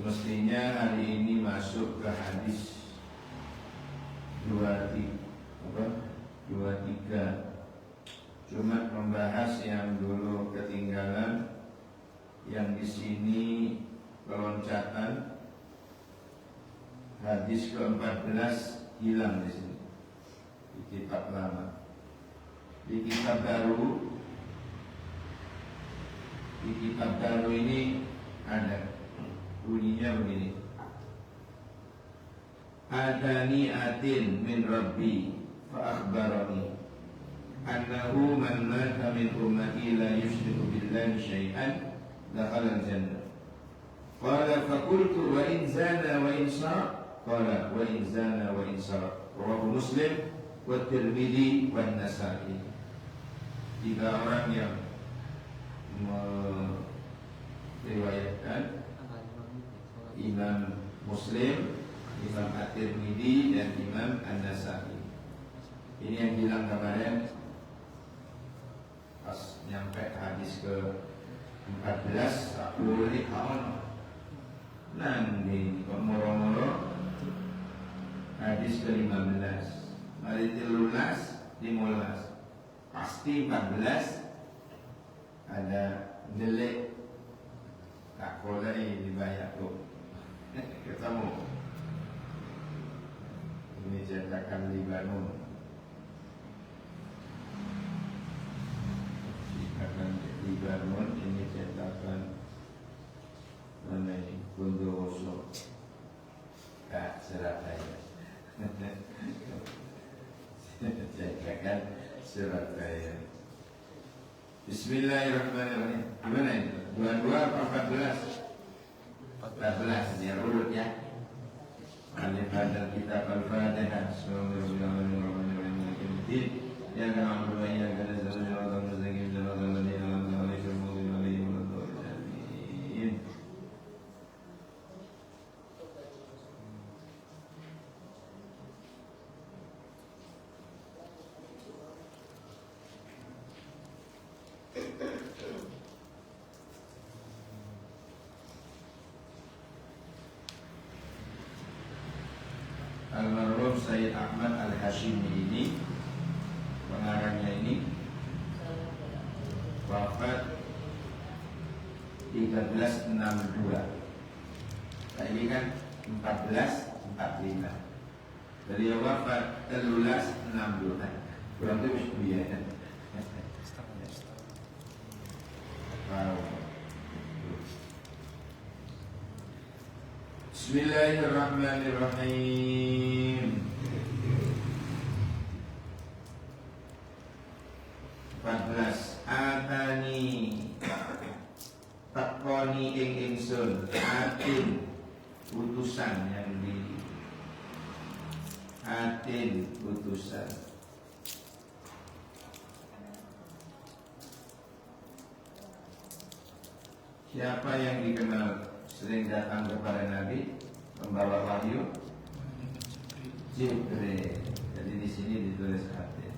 Semestinya hari ini masuk ke hadis 23, cuma membahas yang dulu ketinggalan, yang di sini keloncatan hadis ke-14 hilang di sini di kitab lama. Di kitab baru ini ada bunyinya begini: Atani atin min Rabbi fa akhbarani annahu man mata min ummati la yushriku billahi syai'an dakhala al-jannah. Qala fa qultu wa in zana wa in saraq? Qala wa in zana wa in saraq. Rawahu Muslim wa Tirmidzi wa Nasa'i. 3 orang yang meriwayatkan, Imam Muslim, Imam At-Tirmidzi dan Imam An-Nasa'i. Ini yang bilang kemarin pas nyampe hadis ke-14 aku ini kawan nanti kok moro-moro hadis ke-15 mari 13 15 pasti 14 ada delik tak boleh dibayar tuh ketemu. Ini cetakan Libanon, ini cetakan mana ini? Bondowoso, Surabaya. Cetakan Surabaya. Bismillahirrahmanirrahim. Gimana ini? 22 apa 14? 14 ya urut ya. Al-Fatihah kitab Al-Fatihah. Bismillahirrahmanirrahim. Ya na'budu wa iyyaka nasta'in. Ihdinas siratal mustaqim. Almarhum Sayyid Ahmad Al-Hashimi ini, pengarangnya ini wafat 1362. Nah ini kan 1445. Beliau wafat 1362. Kurang lebih biaya. Bismillahirrahmanirrahim. 14. Atani takoni ing ingsun atin utusan yang di atin utusan. Siapa yang dikenal sering datang kepada Nabi membawa wahyu? Jibril. Jadi di sini ditulis atin.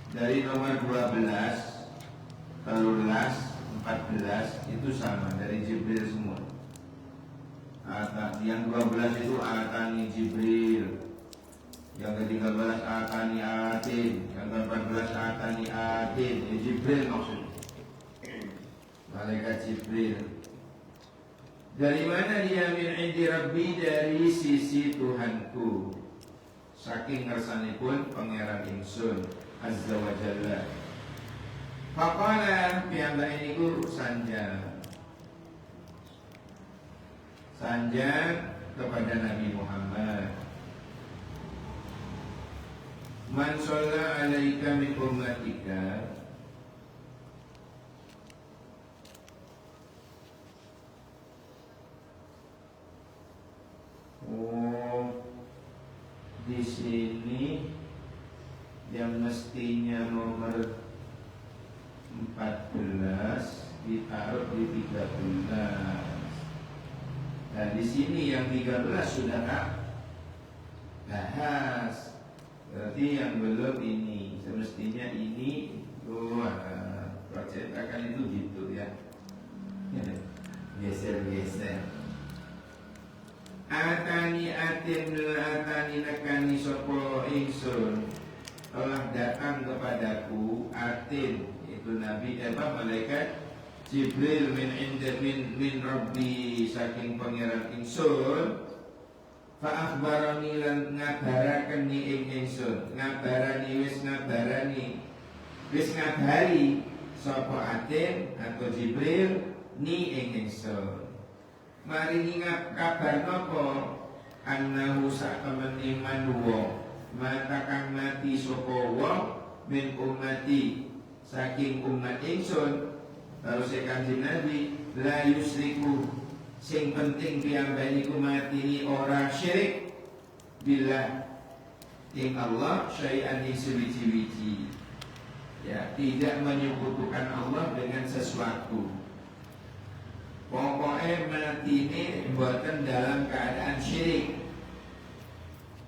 Dari nomor 12, 13, 14 itu sama, dari Jibril semua. Yang 12 itu atani Jibril, yang ke-13 atani atin, yang ke-14 atani atin. Jibril maksudnya malaikat Jibril. Dari mana dia? Min indi Rabbi, dari sisi Tuhanku, saking ngersanipun pangeran ingsun azza wa jalla. Faqala piyambak niku sanjang kepada Nabi Muhammad, man shalla alaika min ummatika, di sini yang mestinya nomor 14 ditaruh di 13. Nah di sini yang 13 sudah bahas. Berarti yang belum ini, semestinya ini. Percetakan itu gitu ya. Geser-geser. Atani atin atani nekani sopo ingsun telah datang kepadaku atin itu Nabi malaikat Jibril min Rabbi saking pangeran ingsun fa akhbarani lan ngabaraken ing ingsun ngabarani wis ngabari sapa atin atau Jibril ni ing ingsun mari ingat kabar nopo annahu sa'amani manwa mata kang mati sapa wong min ummati saking umat ingsun terus Kanjeng Nabi la yusriku sing penting piyambake mati ni ora syirik billah ing Allah syai'an suci-suci ya tidak menyekutukan Allah dengan sesuatu. Pokoknya mati ini buatan dalam keadaan syirik.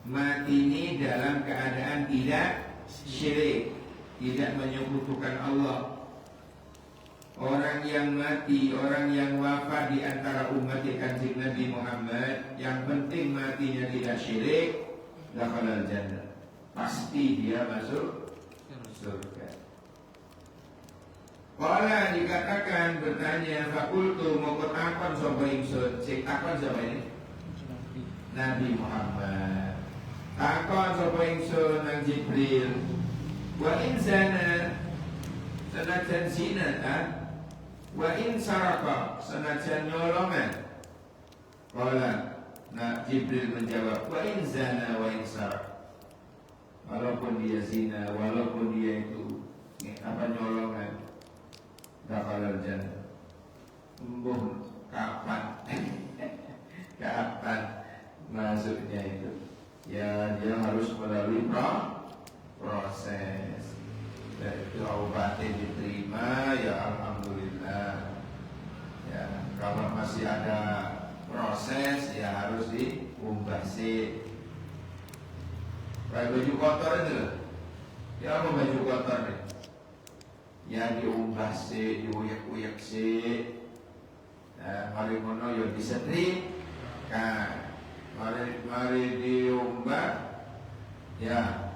Mati ini dalam keadaan tidak syirik, tidak menyekutukan Allah. Orang yang mati, orang yang wafat di antara umat Kanjeng Nabi Muhammad, yang penting matinya tidak syirik, dakhalal jannah. Pasti dia masuk surga. Kala dikatakan bertanya fakultu moko takon sapa ingsun sing takon sapa ini Nabi Muhammad takon sapa ingsun nang Jibril wa in zana sanajan zina wa in saraka sanajan nyolongan kala nah Jibril menjawab wa in zana wa in saraka walaupun dia zina walaupun dia itu nyolongan dakhalal jannah. Kapan masuknya itu? Ya dia harus melalui proses. Dan itu obatnya diterima ya alhamdulillah. Ya kalau masih ada proses ya harus diumbasi. Kayak baju kotor itu loh. Ya apa baju kotor nih? Ya diumbah sih, diuyak-uyak sih. Mari mono yo disetrika. Mari diumbah. Ya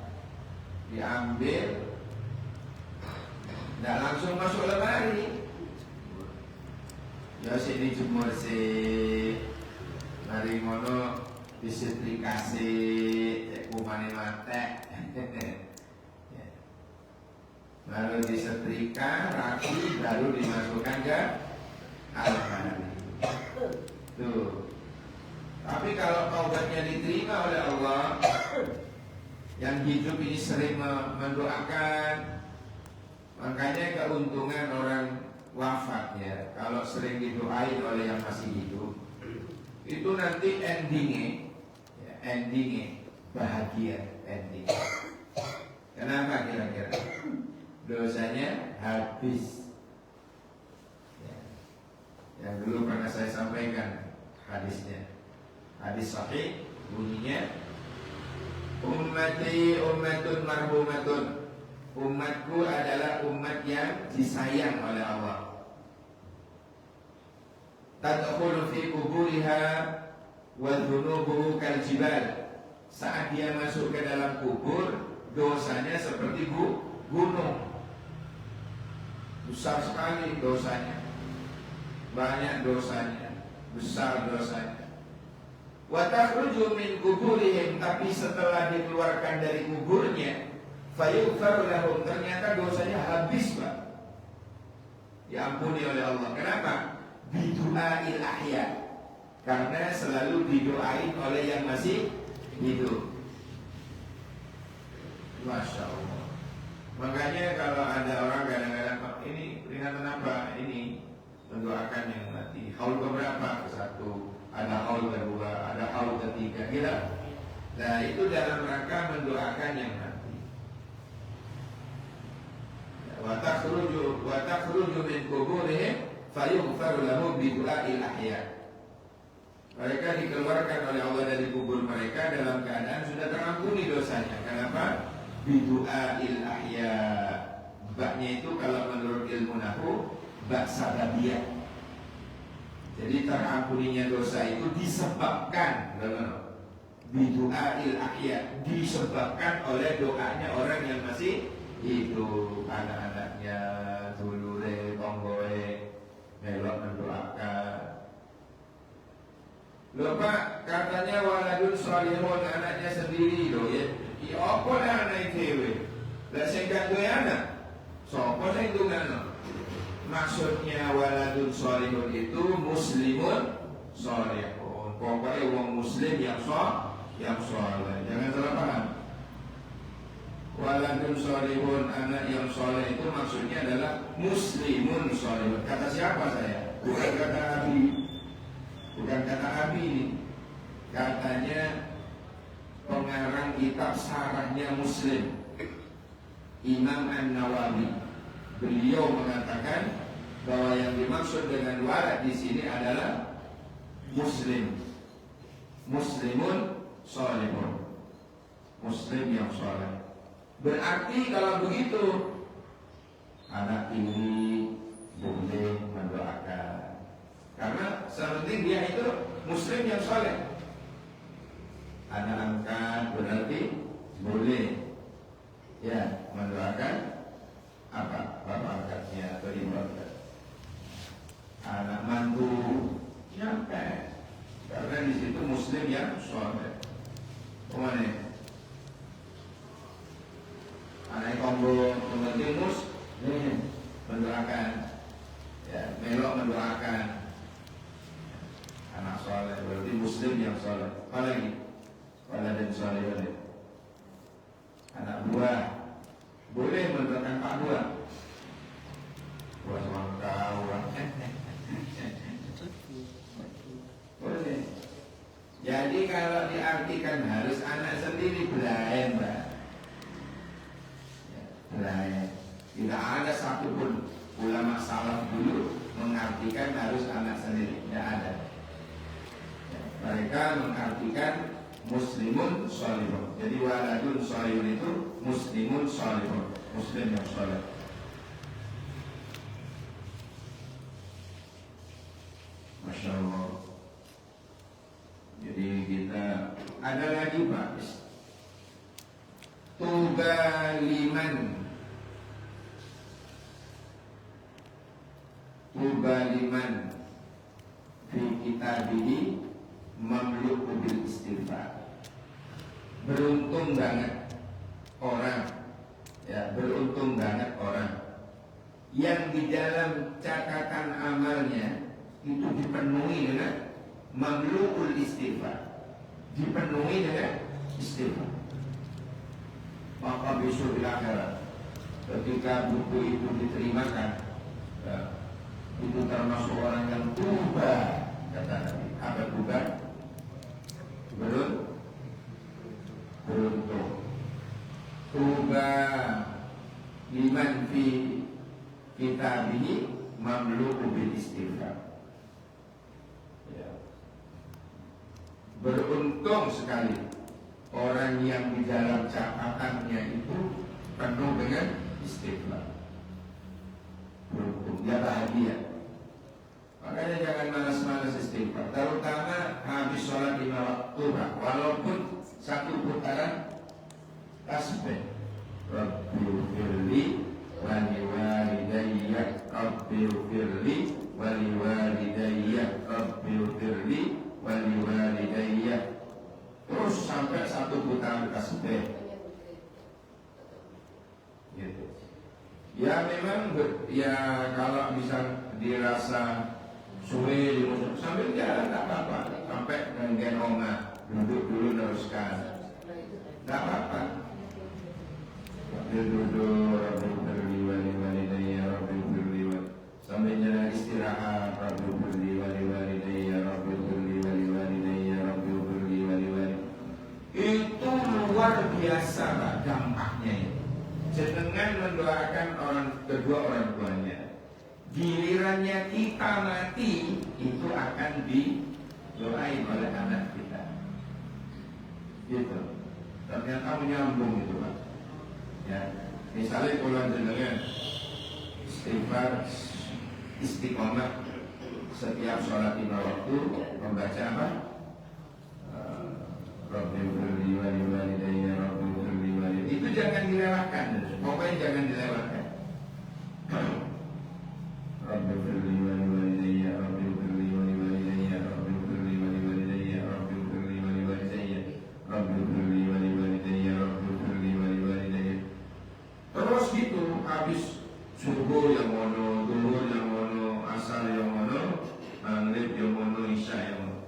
diambil. Nggak langsung masuk lemari. Ya sih dijemur sih. Mari mono disetrika sih. Kumane mate. Baru disetrika, rapi, baru dimasukkan ke almari. Tuh. Tapi kalau taubatnya diterima oleh Allah, yang hidup ini sering mendoakan, makanya keuntungan orang wafat ya. Kalau sering didoain oleh yang masih hidup, itu nanti endingnya bahagia ending. Kenapa kira-kira? Dosanya habis ya. Yang dulu pernah saya sampaikan hadisnya. Hadis sahih bunyinya ummati ummatun marhumatun. Umatku adalah umat yang disayang oleh Allah. Tadkhulu fi quburiha wa dhunubuhu kal jibal. Saat dia masuk ke dalam kubur, dosanya seperti gunung. Besar sekali dosanya, banyak dosanya, besar dosanya. Wa takhruju min kuburihim, tapi setelah dikeluarkan dari kuburnya, fayughfaru lahum, ternyata dosanya habis Pak, diampuni oleh Allah. Kenapa? Bidu'ail ahya, karena selalu didoain oleh yang masih hidup. Masya Allah. Makanya kalau ada orang kadang-kadang ini peringatan apa? Ini mendoakan yang mati. Haul keberapa? Satu. Ada haul kedua, ada haul ketiga. Gila. Nah itu dalam rangka mendoakan yang mati. Wa takhruju min kuburihim fayughfaru lahum bi du'ail ahya. Mereka dikeluarkan oleh Allah dari kubur mereka dalam keadaan sudah terampuni dosanya. Kenapa? Bidu'ail ahya. Baknya itu kalau menurut ilmu nahwu bak sababiyah. Jadi terampuninya dosa itu disebabkan bidu'ail ahya, disebabkan oleh doanya orang yang masih hidup, anak-anaknya, dulure, tonggoe, melok mendoakan. Loh Pak, katanya waladun sholihun, anaknya sendiri loh ya. Ya apa lah anak itu? Lah sing gak duwe anak. Sopo sing ndongakno? Maksudnya waladun sholihun itu muslimun sholihun. Pokoknya wong muslim yang soleh. Jangan salah paham. Waladun sholihun, anak yang soleh itu maksudnya adalah muslimun sholihun. Kata siapa saya? Bukan kata Abi. Bukan kata Abi ini. Katanya pengarang kitab Sarahnya Muslim, Imam An-Nawawi. Beliau mengatakan bahwa yang dimaksud dengan walad di sini adalah muslim, muslimun sholihun, muslim yang soleh. Berarti kalau begitu anak ini boleh mendoakan, karena sepenting dia itu muslim yang soleh. Anak angkat berarti boleh ya mendoakan apa bapak angkatnya atau ibu angkat. Anak mantu nyampe, karena di situ muslim yang soleh. Kemana? Anak kombo penting muslim mendoakan, ya melok mendoakan. Anak soleh berarti muslim yang soleh. Apa lagi? Wala dan soleh. Anak buah boleh mendoakan pak buah. Buah semangka, boleh. Jadi kalau diartikan harus anak sendiri belain, Mbak. Belain. Tidak ada satupun ulama salaf dulu mengartikan harus anak sendiri. Tidak ada. Mereka mengartikan muslimun sholihun. Jadi waladun sholihun itu muslimun sholihun, muslim yang sholih. Masya Allah. Jadi kita ada lagi Pak, tuba liman fi kitabihi mamluku bil istighfar. Beruntung banget orang, ya beruntung banget orang yang di dalam catatan amalnya itu dipenuhi dengan mamlukul istighfar, dipenuhi dengan istighfar. Maka besok di akhirat ketika buku itu diterimakan, ya, itu termasuk orang yang tuba, kata Nabi. Apa tuba? Beruntung. Tuba liman fi kitabihi mamluku bil istighfar. Ya. Beruntung sekali orang yang di dalam catatannya itu penuh dengan istighfar. Beruntung, dia bahagia. Makanya jangan malas-malas istighfar, terutama habis sholat 5 waktu, walaupun satu putaran tasbih. Rabbighfirli wa liwalidayya, Rabbighfirli wa liwalidayya, Rabbighfirli wa liwalidayya. Terus sampai satu putaran tasbih. Gitu. Ya memang ya kalau misal dirasa suwe sambil jalan tak apa-apa, sampai dengan oma duduk dulu teruskan, tak apa-apa. Duduk, Rabbighfirli wa liwalidayya, Rabbighfirli sambil jalan istirahat, Rabbighfirli wa liwalidayya, Rabbighfirli wa liwalidayya, Rabbighfirli wa liwalidayya. Itu luar biasa Pak dampaknya itu. Dengan mendoakan kedua orang tuanya, gilirannya kita mati itu akan didoain oleh anak kita. Gitu. Ternyata menyambung itu Pak. Ya, misalnya kalau jenengan istighfar istiqomah setiap sholat lima waktu membaca apa? Rabbighfirli wa liwalidayya, Rabbighfirli wa liwalidayya. Itu jangan dilewatkan, pokoknya jangan dilewatkan. Rabbighfirli wa liwalidayya, Rabbighfirli wa liwalidayya, Rabbighfirli wa liwalidayya, Rabbighfirli wa liwalidayya, Rabbighfirli wa liwalidayya, Rabbighfirli wa liwalidayya. Terus gitu habis subuh yang mono, duhur yang mono, asar yang mono, maghrib yang mono, isya yang mono.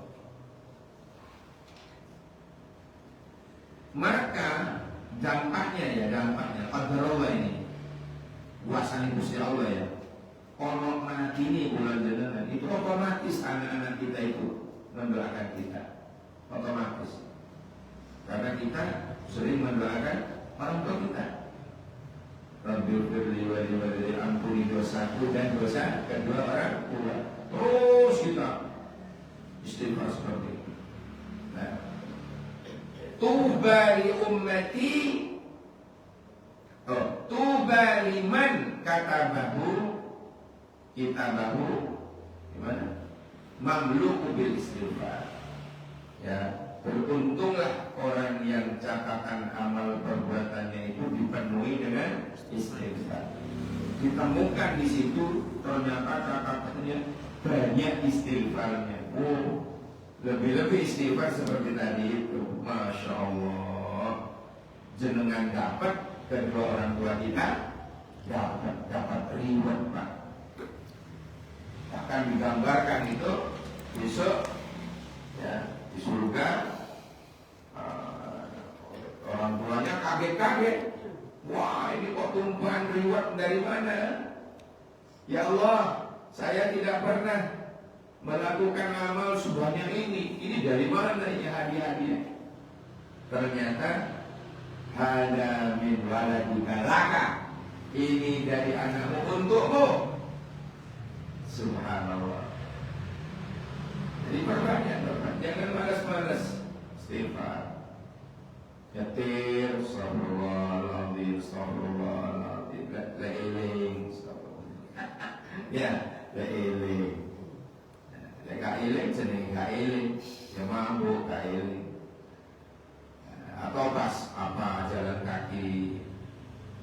Maka dampaknya qadarullah ini kuasanya Gusti Allah ya. Ono mati ini bulan jenengan itu otomatis anak-anak kita itu mendoakan kita otomatis, karena kita sering mendoakan orang tua kita. Rabbighfirli wa liwalidayya, ampuni dosaku dan dosa kedua orang tua. Terus kita istighfar seperti itu. Nah, tuba li ummati, tuba liman katabahu kitabahu gimana? Mamluku bil istighfar. Ya, beruntunglah orang yang catatan amal perbuatannya itu dipenuhi dengan istighfar. Ditemukan di situ ternyata catatannya banyak istighfarnya. Oh, lebih-lebih istighfar seperti tadi itu. Masya Allah, jenengan dapat, kedua orang tua kita dapat reward Pak. Akan digambarkan itu besok ya di surga, orang tuanya kaget-kaget. Wah, ini kok tumpahan reward dari mana? Ya Allah, saya tidak pernah melakukan amal sebanyak ini. Ini dari mana ya hadiah-hadiah? Ternyata hada min waladika laka. Ini dari anakmu untukmu. Subhanallah. Jadi perbanyak, jangan malas-malas istighfar. Yatir, astagfirullahaladzim, astagfirullahaladzim, la iling, ya, la iling. Gak iling, jeneng gak iling, ya mabuk gak iling. Atau pas apa jalan kaki,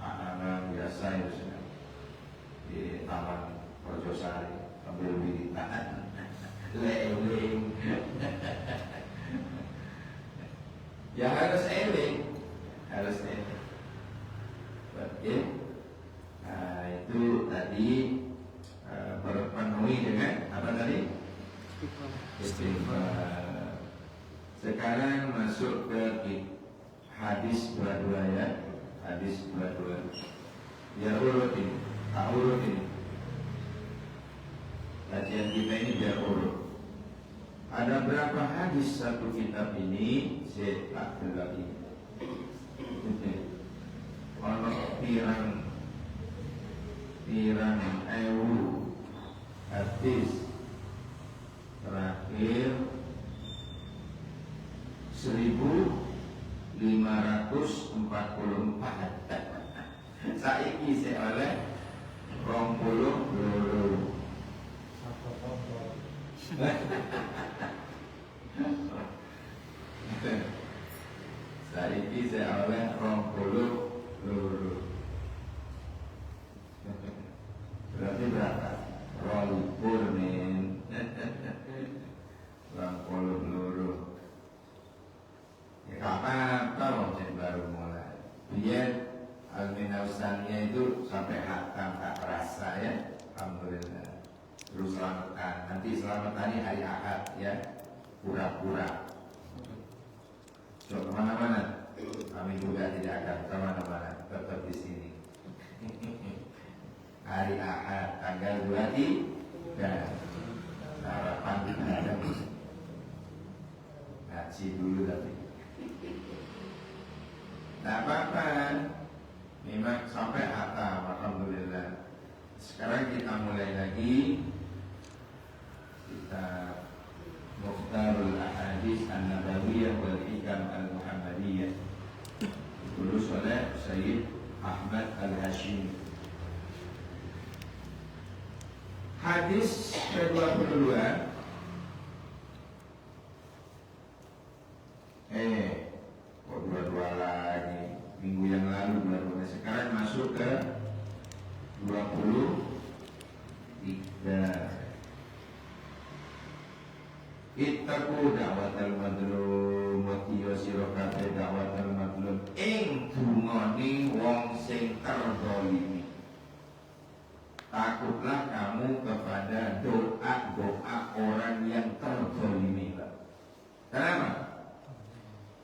anak biasa itu di Taman Perjosari sambil wiritan, la iling. Ya harus eling. Oke. Nah itu tadi berpenuhi dengan apa tadi? Istighfar. Sekarang masuk ke hadis 22 ya. Hadis 22. Ya urutin, tak urutin. Kajian kita ini biar urut. Ada berapa hadis satu kitab ini? Saya tak lagi. Kalau pirang ewu hadis terakhir 1544. Saiki saya oleh 20 Saiki saya oleh 20 luru. Berarti berapa? 20 nih. 20 luru. Ya kapan kalau saya baru mulai. Biar Almina Ustaznya itu sampai hatam tak terasa ya. Alhamdulillah. Terus selamatkan. Nanti selamatkannya hari Ahad ya. Pura-pura. So, kemana-mana? Kami juga tidak akan kemana-mana, tetap di sini. Hari Ahad tanggal 23 dan harapan kita ada ngaji dulu tapi. Tidak apa-apa. Memang sampai hatam, alhamdulillah. Sekarang kita mulai lagi. Kita Mukhtarul Ahadits An-Nabawiyah wal Hikam Al-Muhammadiyah ditulis oleh Sayyid Ahmad Al-Hashimi. Hadis ke-22. Kok 22 lagi? Minggu yang lalu 22. Sekarang masuk ke 23. Ittaqu da'watal madlum wa sira kabeh da'watal madlum ing dungane wong sing terzalimi. Takutlah kamu kepada doa-doa orang yang terzalimi. Kenapa?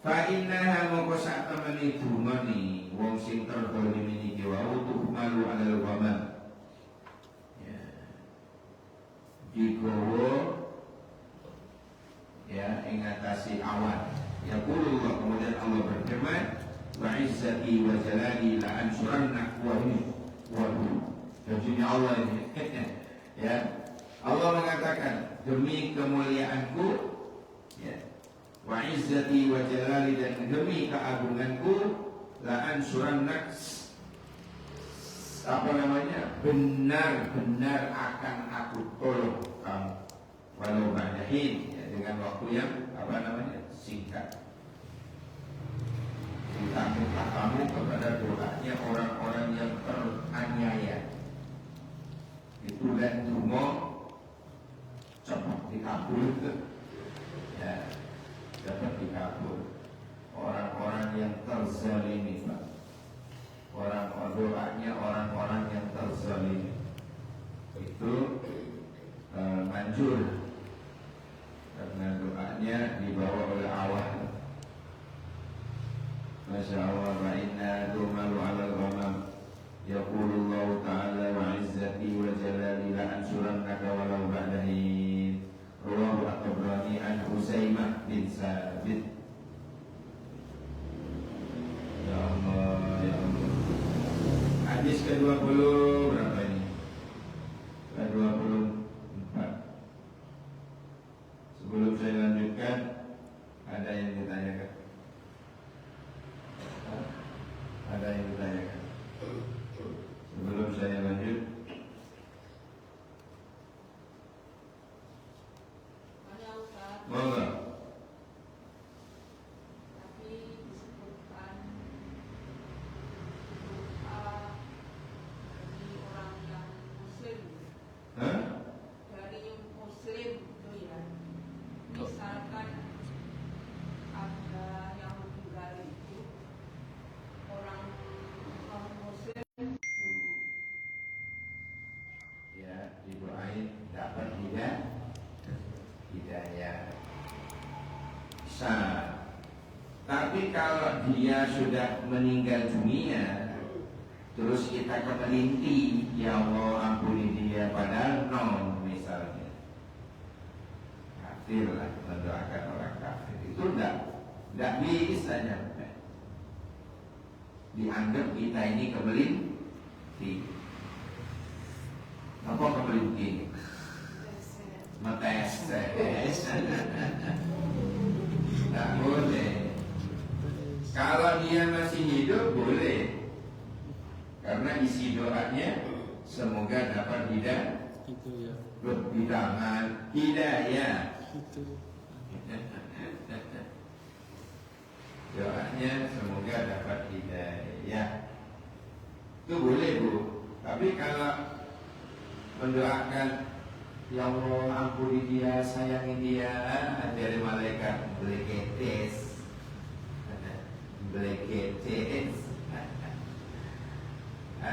Fa innaha moko sak temene dungane wong sing terzalimi iki wae malu alal ghamam. Ya. Digowo ya ingatasi awan. Ya qulullah, kemudian Allah berfirman, wa izzati wa jalali la ansurannak wa janjinya Allah ini. Ya, Allah mengatakan demi kemuliaanku, ya, wa izzati wa jalali, dan demi keagunganku, la ansurannak, apa namanya, benar-benar akan aku tolong kamu walau ba'dahin, ya, dengan waktu yang apa namanya singkat. Takutlah kamu kepada doanya orang-orang yang teraniaya. Itu dan dungo cepat dikabul, ya, cepat dikabul. Orang-orang yang terzalimi, Pak. Doanya orang-orang yang terzalimi itu manjur karena doanya dibawa oleh awan. Masya Allah, wa inna dumalu ala ghamam. Yaqulullahu ta'ala wa izzati wa jalali la ansurannaka walau ba'dahin. Rawahu at-Tabrani an Huzaimah bin Sabit. Ya Allah, ya Allah. Hadis ke-20 berapa ini? Ke-24. Sebelum saya lanjutkan, ada yang ditanyakan? Ada yang ditanyakan? Sebelum saya lanjut, monggo. Tapi disebutkan doa dari orang yang muslim. Dari muslim itu ya. Misalkan ada yang meninggal itu orang muslim, Ya, didoain dapat hidayah. Bisa. Tapi kalau dia sudah meninggal dunia, terus kita kemelinti, ya Allah ampuni dia, padahal non misalnya, kafir lah, mendoakan orang kafir itu tidak bisa nyampe. Dianggap kita ini kemelinti. Apa kemelinti? Metes. Tidak boleh. Kalau dia masih hidup boleh, karena isi doanya semoga dapat hidayah. Doanya semoga dapat hidayah. Itu boleh, Bu. Tapi kalau mendoakan ya Allah ampuni dia, sayangi dia, dari malaikat bleketes.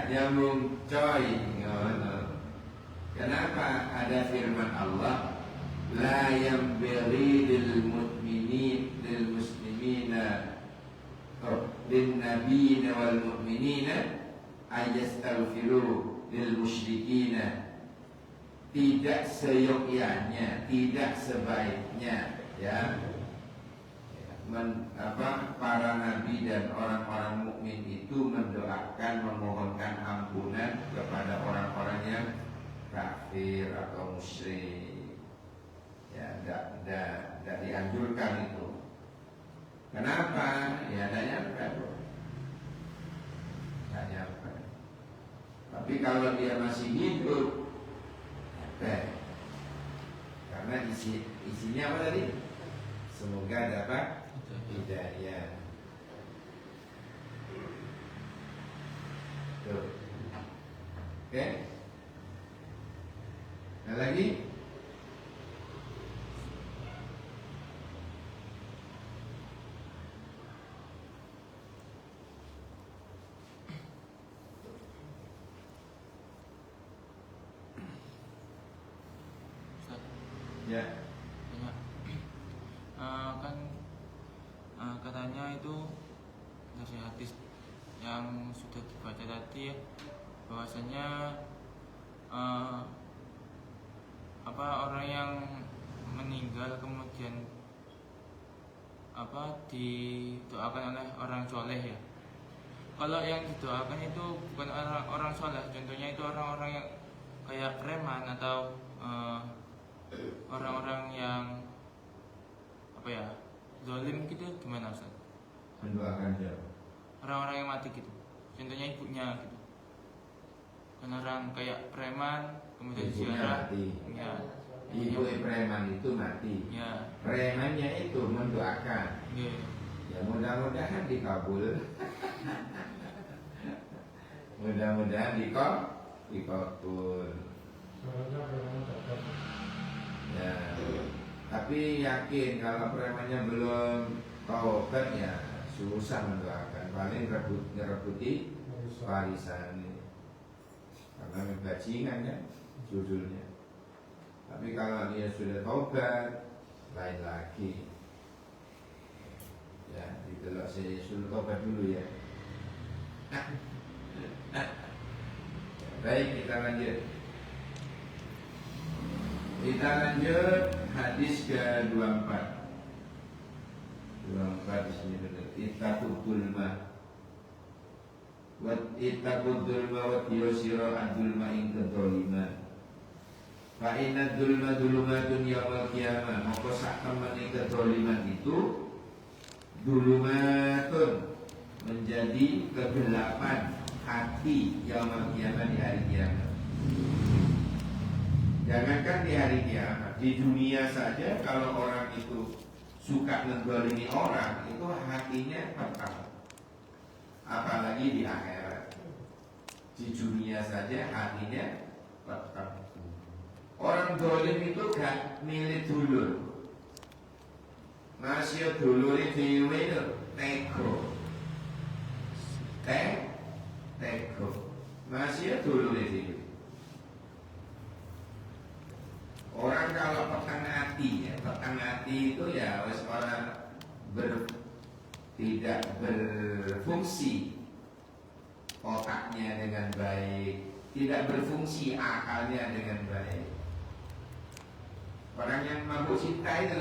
Nyambung coy. Kenapa? Ada firman Allah, la yambaghi lil mu'minin lil muslimina lin nabiyina wal mu'minina ayastaghfiru lil musyrikina. Tidak seyogyanya, tidak sebaiknya, ya, para nabi dan orang-orang mukmin itu mendoakan, memohonkan ampunan kepada orang-orang yang kafir atau musyrik. Ya, tidak dianjurkan itu. Kenapa? Ya, tidak nyampe, bro. Tidak nyampe. Tapi kalau dia masih hidup, isinya apa tadi? Semoga dapat hidayah. Tuh. Oke. Nah lagi. Ya. Kan katanya itu dari hadis yang sudah dibaca tadi ya, bahwasanya orang yang meninggal kemudian didoakan oleh orang soleh ya. Kalau yang didoakan itu bukan orang soleh, contohnya itu orang-orang yang kayak preman atau orang-orang yang zalim gitu, gimana Ustaz? Mendoakan siapa? Orang-orang yang mati gitu, contohnya ibunya gitu. Kan orang kayak preman kemudian Ibunya ziarah mati. ya. Ibu preman itu mati. Ya. Premannya itu mendoakan. Ya. Ya mudah-mudahan dikabul. Mudah-mudahan dikabul. Ya. Tapi yakin kalau premannya belum taubat ya susah mendoakan. Paling ngerebuti warisan ini. Karena bajingan kan judulnya. Tapi kalau dia sudah taubat, lain lagi. Ya, itulah saya suruh taubat dulu ya. Baik, kita lanjut. Kita lanjut hadis ke-24. 24 di sini benar. Ittaqud dzulma. Wa ittaqud dzulma wa tiyusira ad-dzulma in kadzaliman. Fa inna dzulma dzulumatun yaumil qiyamah. Maka sak temene kedzaliman itu dzulumatun menjadi kegelapan hati yaumil qiyamah di hari kiamat. Jangankan di hari kiamat, di dunia saja kalau orang itu suka menzalimi orang, itu hatinya petang. Apalagi di akhirat. Di dunia saja hatinya petang. Orang zalim itu gak milih dulur. Masih dulur itu tego. Tego. Masih dulur itu. Orang kalau petang hati itu ya wes orang tidak berfungsi otaknya dengan baik, tidak berfungsi akalnya dengan baik. Orang yang mabuk cinta itu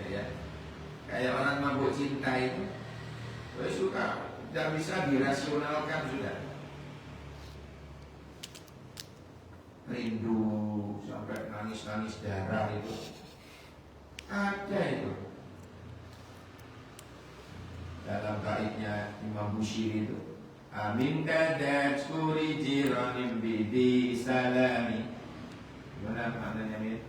ya, kayak orang mabuk cinta itu, suka tidak bisa dirasionalkan sudah. Rindu sampai nangis-nangis darah itu ada itu dalam baitnya Imam Bushiri itu. Amin kadat suri jiranim bidi salami. Gimana maknanya Min?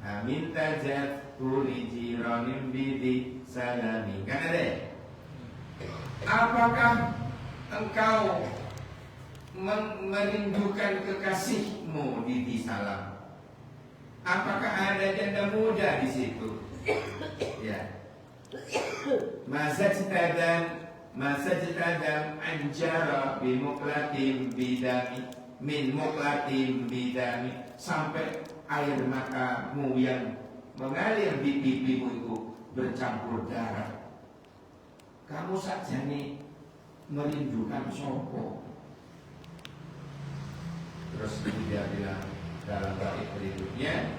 Amin kadat suri jiranim bidi salami. Kan ada ya? Apakah engkau merindukan kekasihmu di salam? Apakah ada janda muda di situ? Ya. Masa citadam anjara bimuklatim bidami min muklatim bidami, sampai air matamu yang mengalir di pipimu itu bercampur darah. Kamu saja nih merindukan sopo. Terus dia bilang dalam bait berikutnya,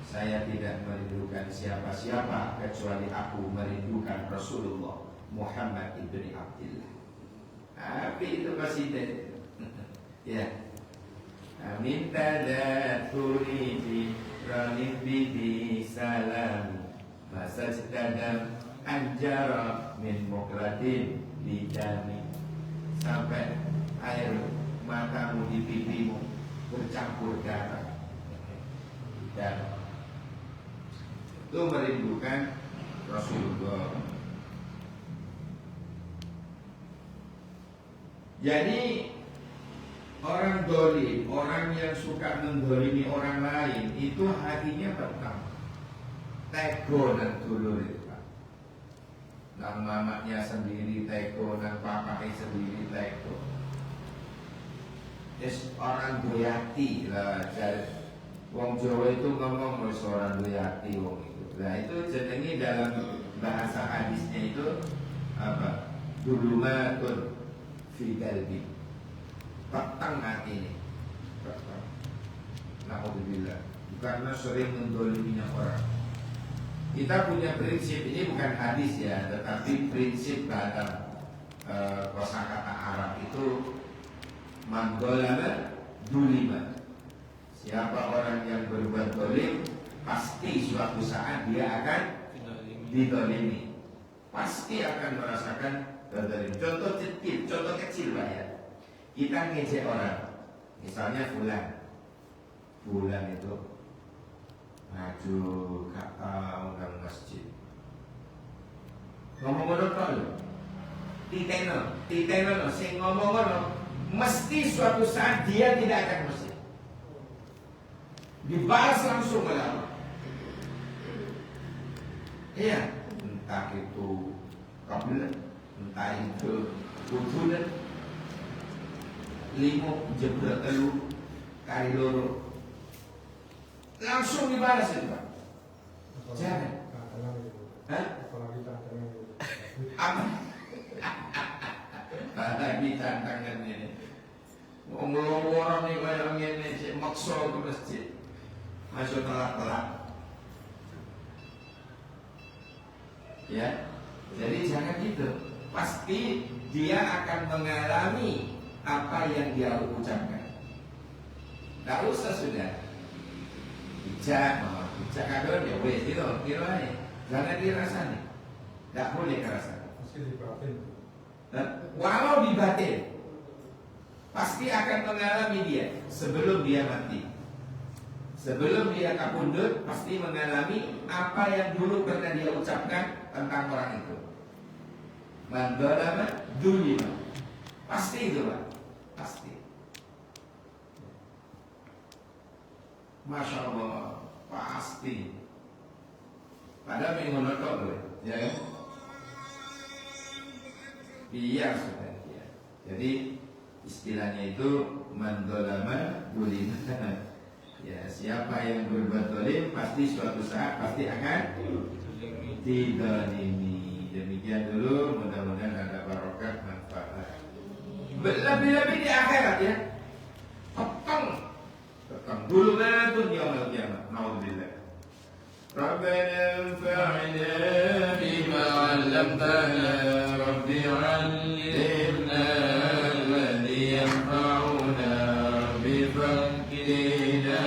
saya tidak merindukan siapa-siapa kecuali aku merindukan Rasulullah Muhammad ibni Abdillah. Tapi itu masih ya. Amin tadaturi di ranin bidi salam masa sedang anjara min muklatin bidami, sampai air matamu di pipimu bercampur darah. Dan itu merindukan Rasulullah. Jadi orang dolim, orang yang suka mendolimi orang lain, itu hatinya pertama tego dan dulur itu Pak. Nang mamanya sendiri tego, nang papanya sendiri tego. Yes, orang doyati lah. Wong Jawa itu ngomong orang doyati wong itu. Nah itu jenenge dalam bahasa hadisnya itu apa? Dulumatun fi qalbi. Petang hati ini. Petang. Alhamdulillah. Karena sering mendoliminya orang. Kita punya prinsip, ini bukan hadis ya, tetapi prinsip dalam kosakata Arab itu mandolama dulima. Siapa orang yang berbuat dolim, pasti suatu saat dia akan didolimi. Pasti akan merasakan dolim. Contoh kecil Pak ya. Kita ngejek orang, misalnya Fulan itu maju kata undang masjid. Ngomong-ngomong lho. Titeno sing ngomong-ngomong mesti suatu saat dia tidak akan masjid. Dibalas langsung malah. Iya, entah itu kabinet, entah itu kudunet, limo jebret telu kali loro. Langsung dibalas itu Pak. Jangan. Hah? Apa? Lagi tantangan ini. Ngomong orang nih kayak ngene sik maksa ke masjid. Masuk telat-telat. Ya. Jadi jangan gitu. Pasti dia akan mengalami apa yang dia ucapkan. Tak usah sudah. Bijak kadang ya wes itu kira aja. Jangan dirasani. Tak boleh kerasa. Walau di batin, pasti akan mengalami dia sebelum dia mati. Sebelum dia kapundut, pasti mengalami apa yang dulu pernah dia ucapkan tentang orang itu. Mandolama dulima. Pasti itu Pak. Pasti. Masya Allah, pasti. Padahal minggu notok boleh, ya kan? Iya sudah. Ya. Jadi istilahnya itu mandolama dulima. Ya, siapa yang berbuat dolim pasti suatu saat pasti akan didolimi. Demikian dulu, mudah-mudahan ada barokah manfaat. Lebih-lebih di akhirat ya. Petang dulumatun yaumil qiyamah. Nauzubillah. Rabbana anfa'na bima 'allamtana, Rabbi 'allimna alladhi yanfa'una, Rabbi faqqihna